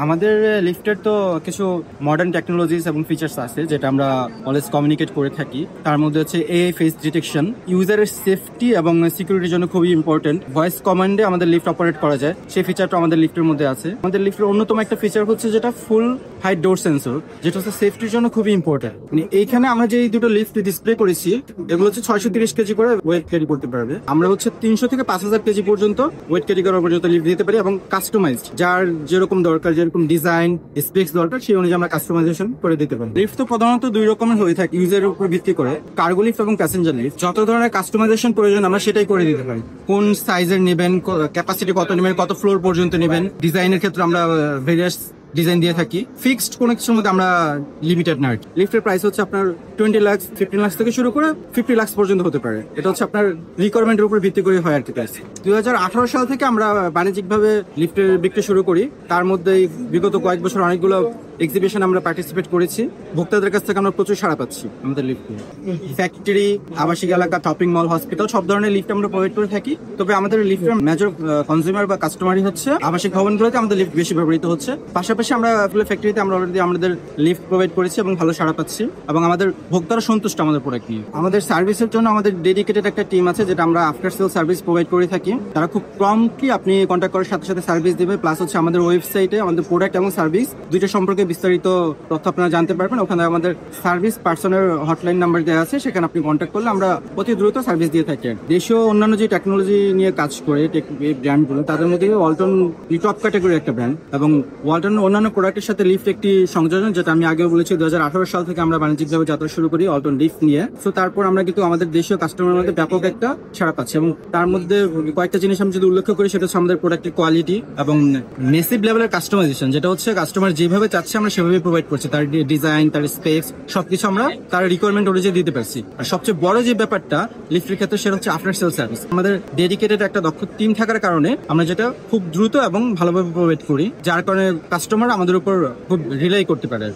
আমাদের লিফটের তো কিছু মডার্ন টেকনোলজিস এবং ফিচার্স আছে যেটা আমরা অলওয়েজ কমিউনিকেট করে থাকি। তার মধ্যে হচ্ছে এআই ফেস ডিটেকশন, ইউজারের সেফটি এবং সিকিউরিটির জন্য খুবই ইম্পর্টেন্ট। ভয়েস কমান্ডে আমাদের লিফট অপারেট করা যায়, সেই ফিচারটা আমাদের লিফটের মধ্যে আছে। আমাদের লিফটের অন্যতম একটা ফিচার হচ্ছে যেটা ফুল হাইট ডোর সেন্সর, যেটা হচ্ছে সেফটির জন্য খুবই ইম্পর্টেন্ট। মানে এইখানে আমরা যে দুটো লিফট ডিসপ্লে করেছি এগুলো হচ্ছে 630 কেজি করে ওয়েট ক্যারি করতে পারবে। আমরা হচ্ছে 300 থেকে 5000 কেজি পর্যন্ত ওয়েট ক্যারি করার পর্যন্ত লিফট দিতে পারি এবং কাস্টমাইজড, যার যেরকম দরকার, যেরকম ডিজাইন স্পেক্স দরকার সেই অনুযায়ী আমরা কাস্টমাইজেশন করে দিতে পারি। লিফট তো প্রধানত দুই রকমের হয়ে থাকে ইউজারের উপর ভিত্তি করে, কার্গো লিফট এবং প্যাসেঞ্জার লিফট। যত ধরনের কাস্টমাইজেশন প্রয়োজন আমরা সেটাই করে দিতে পারি। কোন সাইজের নেবেন, ক্যাপাসিটি কত নেবেন, কত ফ্লোর পর্যন্ত নেবেন, ডিজাইনের ক্ষেত্রে আমরা ভেরিয়াস ডিজাইন দিয়ে থাকি। ফিক্সড কোনো কিছুর মধ্যে আমরা লিমিটেড না। লিফটের প্রাইস হচ্ছে আপনার 20 লাখ 15 লাখ থেকে শুরু করে 50 লাখ পর্যন্ত হতে পারে। এটা হচ্ছে আপনার রিকোয়ারমেন্টের উপর ভিত্তি করে হয় আর কি প্রাইস। 2018 সাল থেকে আমরা বাণিজ্যিকভাবে লিফটের বিক্রি শুরু করি। তার মধ্যে বিগত কয়েক বছর অনেকগুলো এক্সিবিশন আমরা পার্টিসিপেট করেছি। ভোক্তাদের কাছ থেকে আমরা প্রচুর সাড়া পাচ্ছি আমাদের লিফট। ফ্যাক্টরি, আবাসিক এলাকা, শপিং মল, হসপিটাল সব ধরনের লিফট আমরা প্রোভাইড করে থাকি। তবে আমাদের লিফটের মেজর কনজিউমার বা কাস্টমারই হচ্ছে আবাসিক ভবনগুলোতে আমাদের লিফট বেশি ব্যবহৃত হচ্ছে। পাশাপাশি আমরা ফ্যাক্টরিতে আমরা অলরেডি আমাদের লিফট প্রোভাইড করেছি এবং ভালো সাড়া পাচ্ছি এবং আমাদের ভোক্তারা সন্তুষ্ট আমাদের প্রোডাক্ট নিয়ে। আমাদের সার্ভিসের জন্য আমাদের ডেডিকেটেড একটা টিম আছে যেটা আমরা আফটার সেল সার্ভিস প্রোভাইড করে থাকি। তারা খুব প্রম্পটলি আপনি কন্ট্যাক্ট করার সাথে সাথে সার্ভিস দেবে। প্লাস হচ্ছে আমাদের ওয়েবসাইটে আমাদের প্রোডাক্ট এবং সার্ভিস দুইটা সম্পর্কে বিস্তারিত তথ্য আপনারা জানতে পারবেন। ওখানে আমাদের সার্ভিস পার্সনের হটলাইন নাম্বার দেওয়া আছে, সেখানে আপনি কন্ট্যাক্ট করলে আমরা অতি দ্রুত সার্ভিস দিয়ে থাকি। দেশীয় অন্যান্য যে টেকনোলজি নিয়ে কাজ করে এই ব্র্যান্ডগুলো, তাদের মধ্যে ওয়ালটন টপ ক্যাটাগরির একটা ব্র্যান্ড এবং ওয়ালটন অন্যান্য প্রোডাক্টের সাথে লিফট একটি সংযোজন, যেটা আমি আগেও বলেছি 2018 সাল থেকে আমরা বাণিজ্যিকভাবে যাত্রা শুরু করি ওয়ালটন লিফট নিয়ে। তো তারপর আমরা কিন্তু আমাদের দেশীয় কাস্টমারের মধ্যে ব্যাপক একটা সাড়া পাচ্ছি এবং তার মধ্যে কয়েকটা জিনিস আমি যদি উল্লেখ করি সেটা হচ্ছে আমাদের প্রোডাক্টের কোয়ালিটি এবং মেসিভ লেভেলের কাস্টমাইজেশন, যেটা হচ্ছে কাস্টমার যেভাবে চাচ্ছে আমরা সেভাবে প্রোভাইড করছি। তার ডিজাইন, তার স্পেক্স সবকিছু আমরা তার রিকোয়ারমেন্ট অনুযায়ী দিতে পারছি। আর সবচেয়ে বড় যে ব্যাপারটা লিফটের ক্ষেত্রে সেটা হচ্ছে আফটার সেল সার্ভিস। আমাদের ডেডিকেটেড একটা দক্ষ টিম থাকার কারণে আমরা যেটা খুব দ্রুত এবং ভালোভাবে প্রোভাইড করি, যার কারণে কাস্টমার আমাদের উপর খুব রিলাই করতে পারে।